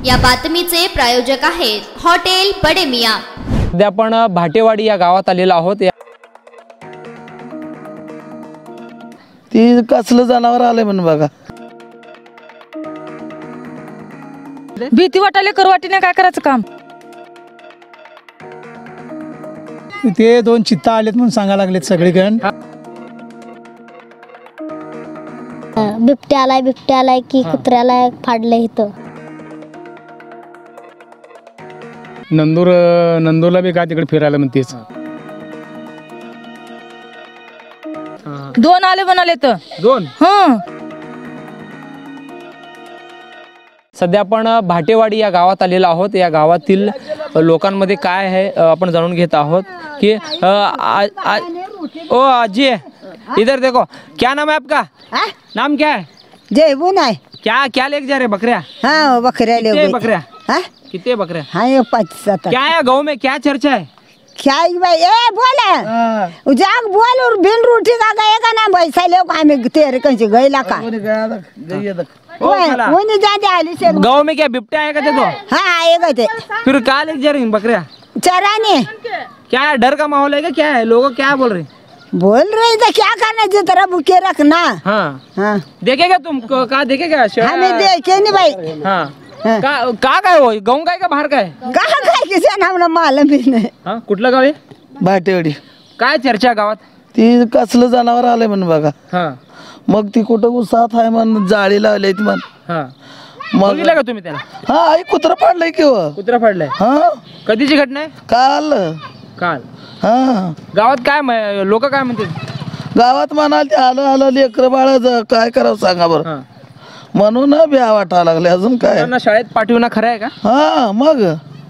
या बातमीचे प्रायोजक आहेत हॉटेल बडे मियां। सध्या आपण भाटेवाडी या गावात आलेलो आहोत। ती कसलं जनावर आलंय म्हणून बघा। भीती वाटायला करवाटीने काय करायचं काम। ते दोन चित्ता आलेत म्हणून सांगायला लागलेत सगळीकडे। बिबट्या आलाय की कुत्र्याला फाडलं इथं। नंदूरला बी काय तिकडे फिरायला म्हणतेच। दोन आले म्हणाले तर दोन। सध्या आपण भाटेवाडी या गावात आलेलो आहोत। या गावातील लोकांमध्ये काय आहे आपण जाणून घेत आहोत की ओ आजी इधर देखो, क्या नाम है आपका? नाम क्या है? जयबून है। क्या लेके जा रहे बकरिया? हाँ बकरिया ले गए। बकरिया कितने बकरिया? हाँ ये 5-7। क्या है गाँव में, क्या चर्चा है? क्या भाई ए बोले जाग बोल और बिन रोटी का गएगा ना पैसा ले हमें तेरे कहीं गईला का वो नहीं जाते आली से। गाँव में क्या बिबटा आएगा देखो? हाँ आएगा थे। फिर कहा लेके जा रही बकरिया? चराने। क्या है, डर का माहौल है क्या? क्या है, लोगों क्या बोल रहे? बोल रही तो क्या करना जिस तरह भूखे रखना। हाँ हाँ देखेगा तुम? कहा देखेगा? हमें देखे नहीं भाई। हाँ कहाँ का है वो? गाँव का है का बाहर का है? कहाँ का किसी ने हमला मालूम भी नहीं। हाँ कुठलं गाव आहे? भाटेवाडी। काय चर्चा गावात? ती कसलं जनावर आलंय म्हणून बघा। हाँ मग ती कुठं उसात आहे म्हण, जाळी लावली ती म्हण। हाँ मग बघितलं का तुम्ही त्याला? हा आई कुत्रा पाडलंय किंवा कुत्रा फाडलाय? हा कधीची घटना आहे? काल। काल हा गावात काय लोक काय म्हणतात? गावात म्हणाल ते आलं लेकर बाळ काय करावं सांगा बरं। हाँ म्हणून बिया वाटायला लागले अजून काय। मुलांना शाळेत पाठवणं खरं आहे का? हा मग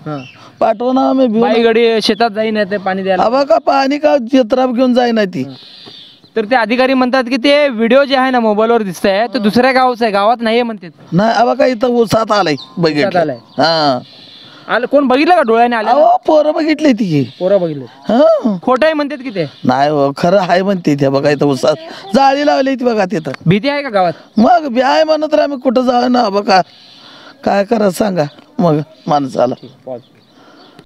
हाँ पाठवणं आम्ही बाई गडी शेतात जाईन ते पाणी द्यायला। अबा का पाणी का चित्राप घेऊन जाईना ती। तर ते अधिकारी म्हणतात की ते व्हिडिओ जे आहे ना मोबाईलवर दिसतंय तो दुसऱ्या गावचा आहे, गावात नाहीये म्हणतात। नाही अबा का इथं उसात आलाय बघितलं। आलाय? हा आलं कोण बघितलं का डोळ्याने? आलं अहो पोरं बघितली ती। पोरं बघितलं? हा खोटं आहे म्हणतात की ते? नाही हो खरं आहे म्हणते ते बघा इथं उसात जाळी लावली ती बघा तिथं। भीती आहे का गावात? मग ब्याय म्हणत तर आम्ही कुठं जाऊ ना बघा काय करा सांगा मग माणसाला।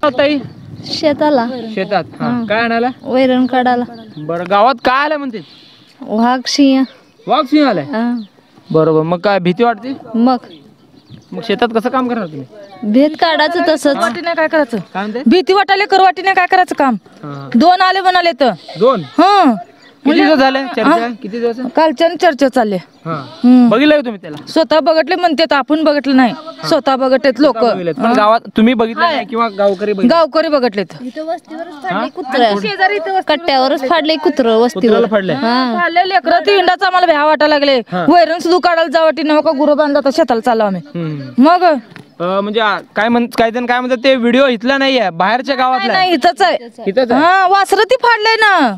ताई शेताला शेतात काय आणायला? वैरण काढायला। बरं गावात काय आलं म्हणते? वाघ सिंह। वाघ सिंह आलाय? बरोबर, मग काय भीती वाटते? मग शेतात कसं काम करणार तुम्ही? भेद काढायचं तसंच। वाटीने काय करायचं? काय म्हणते? भीती वाटायला करवाटीने काय करायचं काम। हा. दोन आले म्हणाले तर दोन? किती दिवस झाले चर्चा? किती दिवस? कालच्या चर्चा चालले। बघितलं का तुम्ही त्याला? स्वतः बघितले म्हणतात, आपण बघितलं नाही, स्वतः बघितलेत लोक। पण गावात तुम्ही बघितलं नाही किंवा गावकरी बघितलं? गावकरी बघितलेत। कट्ट्यावरच फाडले कुत्र वस्तीवर कुत्र्याला फाडलंय? फाडले लेकरं ती हिंडाचा आम्हाला भ्या वाटायला लागले। वैरण सुद्धा काढायला जावाटी नका गुरु बांधला तर शेताला चाललो आम्ही। मग म्हणजे काही जण काय म्हणतात ते व्हिडिओ इथला नाहीये, बाहेरच्या गावातला नाही इथंच आहे। इथंच आहे? हा वासर ती फाडलंय ना,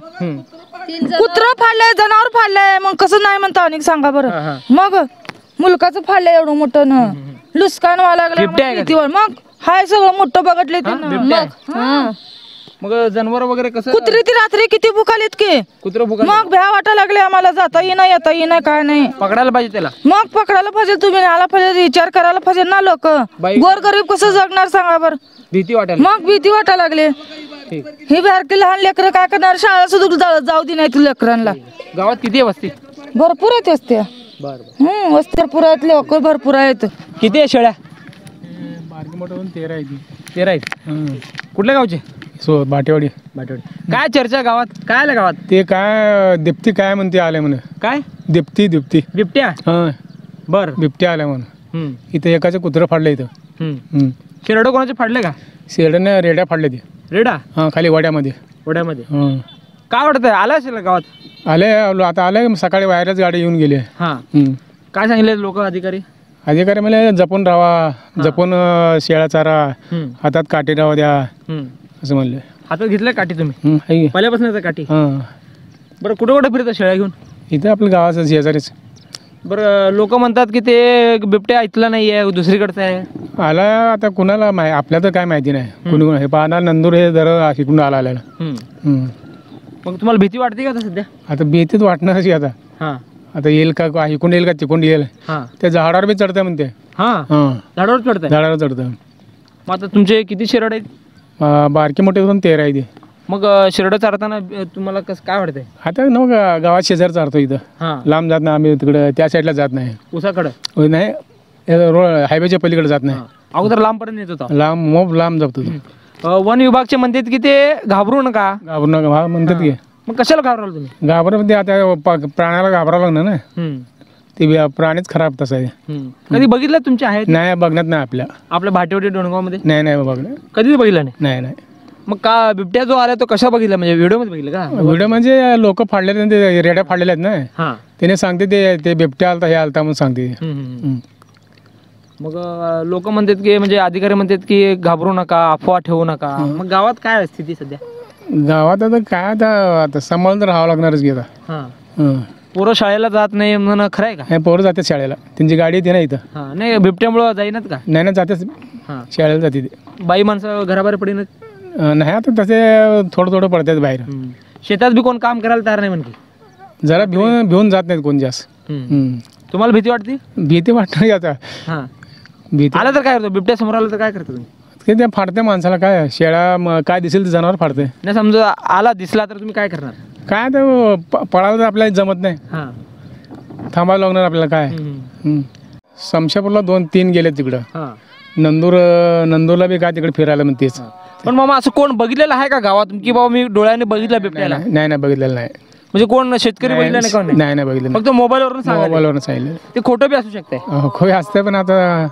कुत्र फाडलंय, जनावर फाडलंय, मग कसं नाही म्हणता अनेक सांगा बरं। मग मुलकाचं फाडलंय एवढं मोठं ना, लुस्कान व्हायला बिबट्या आहे का ते? लागलं। मग हाय सगळं मोठं बघितले बिबट्या आहे? मग जनावर वगैरे कसं? कुत्री ती रात्री किती भुकालीत की कुत्र भुका? मग भ्या वाटायला लागले आम्हाला, जाता येईना येता येईना काय नाही। पकडायला पाहिजे त्याला? मग पकडायला पाहिजे, तुम्ही आला पाहिजे, विचार करायला पाहिजे ना। लोक गोरगरीब कसं जगणार सांगा बरं? भीती वाटायला? मग भीती वाटायला लागले। ठीक. ही बारकी लहान लेकरं काय करणार, शाळा सुद्धा जाऊ दे नाही तू लेकरांना। गावात किती आहे वस्ती? भरपूर आहेत वस्त्या। वस्त्या भरपूर आहेत, लोक भरपूर आहेत। किती आहे शेळ्या? बारकी मोठं 13 आहे ती। 13 आहेत? कुठल्या गावचे? भाटेवाडी। भाटेवाडी। काय चर्चा गावात? काय आलं गावात? ते काय दिप्ती काय म्हणते आले म्हणे। काय दिप्ती बिबट्या? हा बर बिबट्या आल्या म्हणून। इथं एकाचं कुत्रं फाडलं इथं। शेरडो कोणाचे फाडले का? शेरडने रेड्या फाडले ते। रेडा? हा खाली वड्यामध्ये। काय वाटतंय आला असेल गावात? आले आता आले, सकाळी बाहेरच गाडी येऊन गेली। हा काय सांगितले लोक अधिकारी? अधिकारी म्हणजे जपून राहा, जपून शेळा चारा, हातात काठी राहा द्या असं म्हणले। हातात घेतलं काठी तुम्ही? पहिल्यापासून काठी? बरं कुठं कुठं फिरता शेळ्या घेऊन? इथं आपल्या गावाचं शेजारीच। बरं लोक म्हणतात की ते बिबट्या इथला नाही आहे, दुसरीकडचा आहे। आला आता कुणाला आपल्या तर काय माहिती नाही, कोणी हे पाहणार नंदूर हे जर इकडून आला। मग तुम्हाला भीती वाटते का सध्या? आता भीतीच वाटणारच आता। आता येईल का, इकडून येईल का तिकडून येईल, त्या झाडावर बी चढतं म्हणते। हा हां झाडावर चढताय. झाडावर चढतं. मग आता तुमचे किती शिरड आहेत? बारके मोठे करून 13 आहे ते. मग शिरड चारताना तुम्हाला कसं काय वाटतंय? आता न गावात शेजार चारतो इथं. हां लांब जात नाही आम्ही, तिकडं त्या साईडला जात नाही. उसाकडं नाही रोड हायवेच्या पलीकडे जात नाही. अगोदर लांबपर्यंत येत होता. लांब जातो तो. वन विभागचे म्हणतात की ते घाबरू नका. घाबरू नका म्हणतात की. मग कशाला घाबराल तुम्ही? घाबरमध्ये आता प्राण्याला घाबरावं लागणार ना. ते प्राणीच खराब तसा आहे. कधी बघितलं तुमचे आहेत? नाही बघण्यात नाही आपल्या भाटेवाडी डोणगावमध्ये नाही बघणं. कधीच बघितलं नाही. नाही मग का बिबट्या जो आला तो कशा बघितला, म्हणजे व्हिडिओ मध्ये बघितलं का? व्हिडिओ म्हणजे लोक फाडलेले ते रेड्या फाडलेल्या आहेत ना. हां त्याने सांगते ते बिबट्या आलता हे आलता म्हणून सांगते. मग लोक म्हणतात की म्हणजे अधिकारी म्हणतात की घाबरू नका, अफवा ठेवू नका. मग गावात काय आहे स्थिती सध्या? गावात आता काय आता सांभाळून तर राहावं लागणारच की आता. हां पोरं शाळेला जात नाही म्हणून खरं आहे का? नाही पोरं जाते शाळेला, त्यांची गाडी येते ना इथं. हां नाही बिबट्यामुळं जाईनात का? नाही जाते हां शाळेला जाते ते. बाई माणसं घराबाहेर पडीन. नाही आता तसे थोडं पडतात बाहेर. शेतात बी कोण काम करायला तयार नाही म्हणते. जरा भिवून जात नाहीत कोण जास्त. तुम्हाला भीती वाटते? भीती वाटणार की आता. हां भीती आला तर काय करतो? बिबट्या समोर आला तर काय करतो तुम्ही? की ते फाडते माणसाला, काय शेळा काय दिसेल ते जनावर फाडते. नाही समजा आला दिसला तर तुम्ही काय करणार? काय तर पळायला तर आपल्याला जमत नाही, हां थांबायला लागणार आपल्याला. काय समशापूरला 2-3 गेले तिकडं. हां नंदूरला बी काय तिकडे फिरायला म्हणतेच. पण मामा असं कोण बघितलेलं आहे का गावात की बाबा मी डोळ्याने बघितलं बिबट्याला? नाही बघितलेलं नाही. म्हणजे कोण शेतकरी बघितलं नाही कोण? नाही बघितलं. फक्त मोबाईलवरून सांगा. मोबाईलवरून सांगितलं. ते खोटं बी असू शकतंय. खोय असते पण आता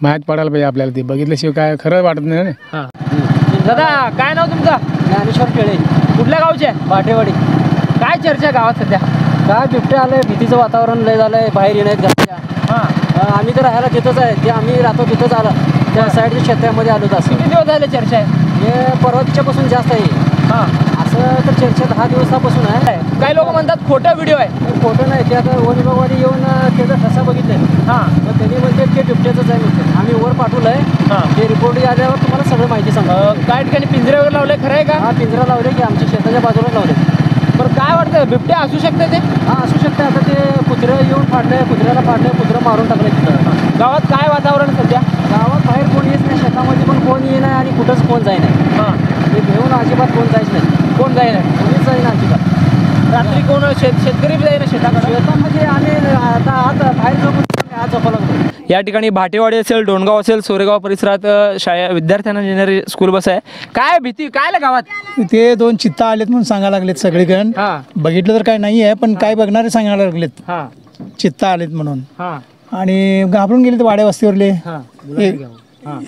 माहीत पडायला पाहिजे आपल्याला. ते बघितल्याशिवाय काय खरं वाटत नाही ना. हां दादा काय नाव तुमचं? ज्ञानेश्वर केळे, कुठल्या गावचे? भाटेवाडी. काय चर्चा आहे गावात सध्या? काय बिबटे आलंय, भीतीचं वातावरण लय झालंय, बाहेर येण्यात घरच्या. आम्ही तर राहायला तिथंच आहे, ते आम्ही राहतो तिथंच आलं त्या साईडच्या क्षेत्रामध्ये आलो. असं किती दिवस झाले चर्चा आहे? हे परवाच्यापासून जास्त आहे. हां असं तर चर्चा 10 दिवसापासून आहे. काही लोक म्हणतात खोटा व्हिडिओ आहे. फोटो नाही, ते आता वन विभागवाले येऊन त्याचा ठसा बघितलं. हां तर त्यांनी म्हणतात ते बिबट्याचंच आहे म्हणते. आम्ही वर पाठवलंय, ते रिपोर्ट आल्यावर तुम्हाला सगळं माहिती सांगा. काय ठिकाणी पिंजरे वगैरे लावले, खरं आहे का? हा पिंजरा लावले की आमच्या शेताच्या बाजूला लावले. बरं काय वाटतं बिबट्या असू शकते ते? हा असू शकते. आता ते कुत्रे येऊन फाडलंय, कुत्र्याला फाडलंय, कुत्रं मारून टाकलंय तिथं. गावात काय वातावरण सध्या? गावात बाहेर कोण येत नाही, शेतामध्ये पण कोण ये नाही आणि कुठंच कोण जाई नाही. हां ते घेऊन अजिबात कोण जायच नाही, कोण जाईना? कोणीच जाईना अजिबात. रात्री कोण शेतकरी बी जाईना शेताकडे? शेतामध्ये आम्ही आता बाहेर जाऊन आज झोपा लागतो. या ठिकाणी भाटेवाडी असेल, डोणगाव असेल, सोरेगाव परिसरात विद्यार्थ्यांना नेणारी स्कूल बस आहे. काय भीती काय गावात? ते 2 चित्ता आलेत म्हणून सांगायला लागलेत सगळीकडे. बघितलं तर काय नाही आहे, पण काय बघणारे सांगायला लागलेत चित्ता आलेत म्हणून. आणि घाबरून गेले वाड्या वस्तीवरले.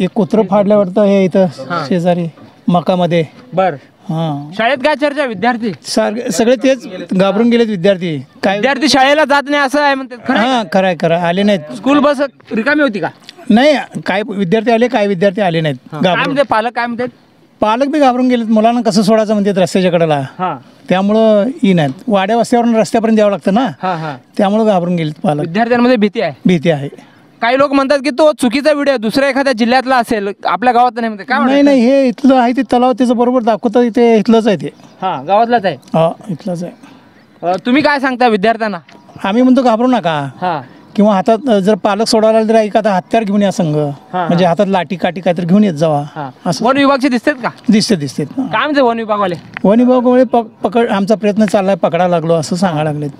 एक कुत्रं फाडलं वाटतं हे इथं शेजारी मकामध्ये. बर हां शाळेत काय चर्चा? विद्यार्थी सगळे तेच घाबरून गेलेत विद्यार्थी. काय विद्यार्थी शाळेला जात नाही असं आहे म्हणतात. हां खरं आले नाहीत. स्कूल बस रिकामी होती का? नाही, काय विद्यार्थी आले, काय विद्यार्थी आले नाहीत. काय म्हणते पालक? काय म्हणतात पालक बी घाबरून गेलेत. मुलांना कसं सोडायचं म्हणतात रस्त्याच्या कडेला. त्यामुळं ही नाहीत. वाड्या वस्त्यावरून रस्त्यापर्यंत यावं लागतं ना, त्यामुळं घाबरून गेलेत पालक. विद्यार्थ्यांमध्ये भीती आहे. काही लोक म्हणतात की तो चुकीचा व्हिडिओ दुसऱ्या एखाद्या जिल्ह्यातला असेल, आपल्या गावात नाही म्हणते. काय नाही हे इथलं आहे. ते तलाव त्याचं बरोबर दाखवतं. इथे इथलंच आहे ते. गावातलाच आहे. हा इथलंच आहे. तुम्ही काय सांगता विद्यार्थ्यांना? आम्ही म्हणतो घाबरू नका. किंवा हातात जर पालक सोडायला तर एखादा हत्यार घेऊन या संघ, म्हणजे हातात लाठी काठी काहीतरी घेऊन येत जावा. असं वन विभागचे दिसतात का? दिसते. काय म्हणते वन विभागवाले? वन विभागामुळे पकड आमचा प्रयत्न चाललाय, पकडायला लागलो असं सांगायला लागलेत.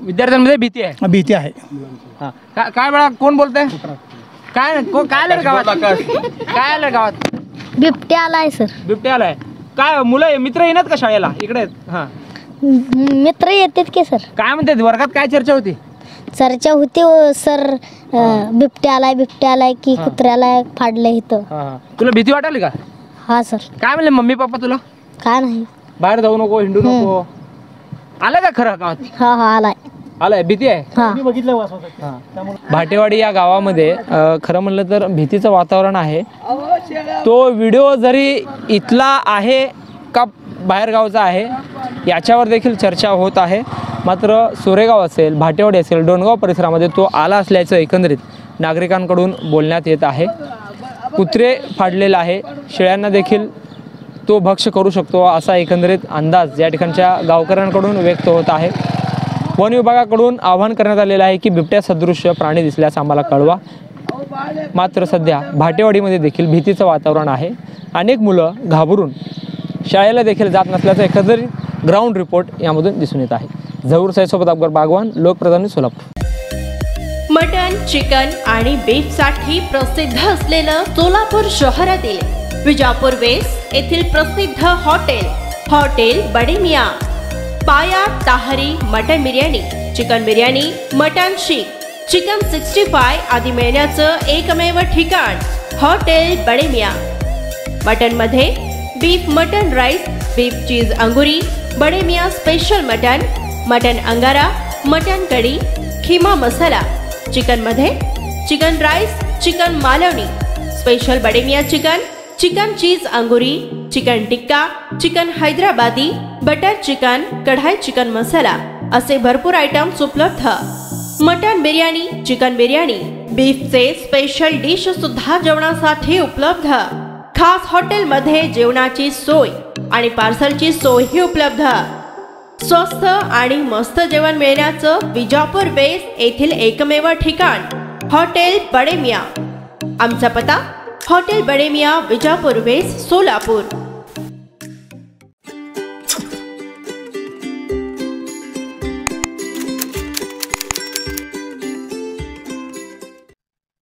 विद्यार्थ्यांमध्ये भीती आहे. भीती आहे. काय बळा कोण बोलतंय? काय आलं गावात? काय आलं गावात? बिबट्या आलाय सर. बिबट्या आलाय. काय मुलं मित्र येणार का शाळेला? इकडे मित्र येतात की सर. काय म्हणतात वर्गात? काय चर्चा होती? चर्चा होती सर. बिबट्या आलाय की कुत्र्याला फाडलंय इथं. तुला भीती वाटाली का? हा सर. काय म्हणले मम्मी पप्पा तुला? काय नाही, बाहेर जाऊ नको, हिंडू नको. आलं का खरं गावात? हा आलाय. भीती आहे. भाटेवाडी या गावामध्ये खरं म्हणलं तर भीतीचं वातावरण आहे. तो व्हिडिओ जरी इथला आहे का बाहेर गावचा आहे याच्यावर देखील चर्चा होत आहे. मात्र सोरेगाव असेल, भाटेवाडी असेल, डोणगाव परिसरामध्ये तो आला असल्याचं एकंदरीत नागरिकांकडून बोलण्यात येत आहे. कुत्रे फाडलेलं आहे, शेळ्यांना देखील तो भक्ष करू शकतो असा एकंदरीत अंदाज या ठिकाणच्या गावकऱ्यांकडून व्यक्त होत आहे. वन विभागाकडून आवाहन करण्यात आलेलं आहे की बिबट्या सदृश्य प्राणी दिसल्यास आम्हाला कळवा. मात्र सध्या भाटेवाडीमध्ये देखील भीतीचं वातावरण आहे. अनेक मुलं घाबरून शाळेला देखील जात नसल्याचं एकंदरीत ग्राउंड रिपोर्ट यामधून दिसून येत आहे. झहूर सैयदसोबत अकबर बागवान, लोकप्रधानी, सोलापूर. मटन, चिकन आणि बीफसाठी प्रसिद्ध असलेलं सोलापूर शहरातील विजापूर वेस्ट येथील प्रसिद्ध hotel Bade Miyan. Paya tahari mutton biryani, chicken biryani, mutton seekh, chicken 65 आदी मिळण्याचं एकमेव ठिकाण हॉटेल बडे मियाँ. मटनमध्ये beef mutton rice, beef cheese angoori, Bade Miyan special mutton, mutton angara, mutton kadhi, keema masala. चिकनमध्ये chicken rice, chicken Malvani, special Bade Miyan chicken, chicken cheese angoori, chicken tikka, chicken Hyderabadi, butter chicken, kadai chicken masala असे भरपूर आयटम्स उपलब्ध. मटन बिर्याणी, चिकन बिर्याणी, बीफचे स्पेशल डिश सुद्धा जेवणासाठी उपलब्ध. खास हॉटेलमध्ये जेवणाची सोय आणि पार्सलची सोयही उपलब्ध. स्वस्त आणि मस्त जेवण मिळण्याचं विजापूर वेस्ट येथील एकमेव ठिकाण हॉटेल बडे मियाँ. आमचा पत्ता हॉटेल बडे मियाँ, विजापूर वेस्ट, सोलापूर.